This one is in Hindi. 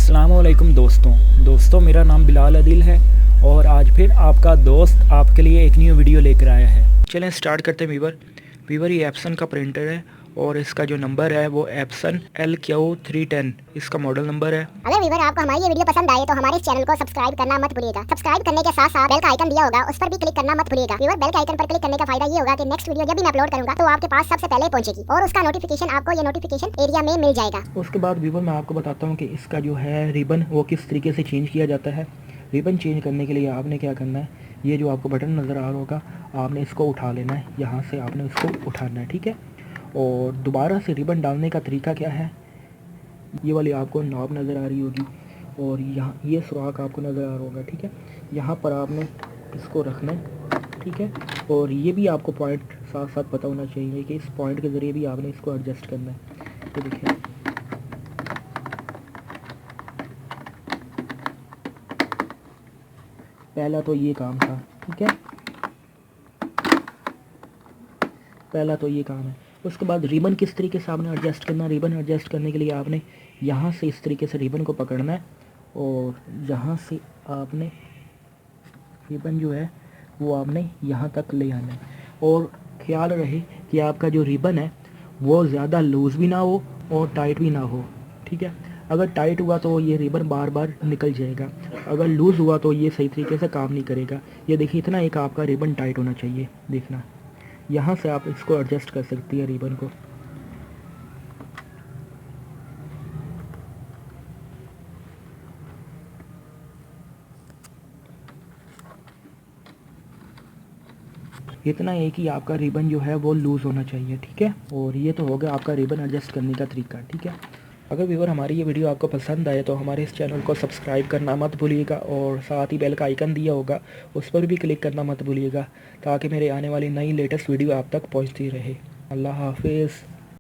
अस्सलामुअलैकुम दोस्तों मेरा नाम बिलाल अदिल है और आज फिर आपका दोस्त आपके लिए एक न्यू वीडियो लेकर आया है। चलें स्टार्ट करते हैं। वीवर ये एप्सन का प्रिंटर है और इसका जो नंबर है वो एप्सन LQ310 इसका मॉडल नंबर है। अगर वीवर आपको हमारी ये वीडियो पसंद आए तो हमारे इस चैनल को सब्सक्राइब करना मत भूलिएगा। सब्सक्राइब करने के साथ साथ बेल का आइकन दिया होगा उस पर भी क्लिक करना मत भूलिएगा। वीवर बेल के आइकन पर क्लिक करने का फायदा ये होगा कि नेक्स्ट वीडियो जब भी मैं अपलोड करूंगा तो आपके पास सबसे पहले पहुंचेगी और उसका नोटिफिकेशन आपको ये नोटिफिकेशन एरिया में मिल जाएगा। उसके बाद वीवर मैं आपको बताता हूँ कि इसका जो है रिबन वो किस तरीके से चेंज किया जाता है। रिबन चेंज करने के लिए आपने क्या करना है, ये जो आपको बटन नज़र आ रहा होगा आपने इसको उठा लेना है, यहाँ से आपने इसको उठाना है, ठीक है। और दोबारा से रिबन डालने का तरीका क्या है, ये वाली आपको नॉब नज़र आ रही होगी और यहाँ ये सुराख आपको नज़र आ रहा होगा, ठीक है। यहाँ पर आपने इसको रखना है, ठीक है। और ये भी आपको पॉइंट साथ साथ पता होना चाहिए कि इस पॉइंट के ज़रिए भी आपने इसको एडजस्ट करना है। तो देखिए पहला तो ये काम था, ठीक है, पहला तो ये काम है। उसके बाद रिबन किस तरीके से आपने एडजस्ट करना है। रिबन एडजस्ट करने के लिए आपने यहाँ से इस तरीके से रिबन को पकड़ना है और यहाँ से आपने रिबन जो है वो आपने यहाँ तक ले आना है। और ख्याल रहे कि आपका जो रिबन है वो ज़्यादा लूज़ भी ना हो और टाइट भी ना हो, ठीक है। अगर टाइट हुआ तो ये रिबन बार बार निकल जाएगा, अगर लूज़ हुआ तो ये सही तरीके से काम नहीं करेगा। ये देखिए इतना एक आपका रिबन टाइट होना चाहिए, देखना यहाँ से आप इसको एडजस्ट कर सकती है रिबन को। इतना है कि आपका रिबन जो है वो लूज़ होना चाहिए, ठीक है। और ये तो हो गया आपका रिबन एडजस्ट करने का तरीका, ठीक है। अगर व्यूअर हमारी ये वीडियो आपको पसंद आए तो हमारे इस चैनल को सब्सक्राइब करना मत भूलिएगा और साथ ही बेल का आइकन दिया होगा उस पर भी क्लिक करना मत भूलिएगा ताकि मेरे आने वाली नई लेटेस्ट वीडियो आप तक पहुंचती रहे। अल्लाह हाफिज़।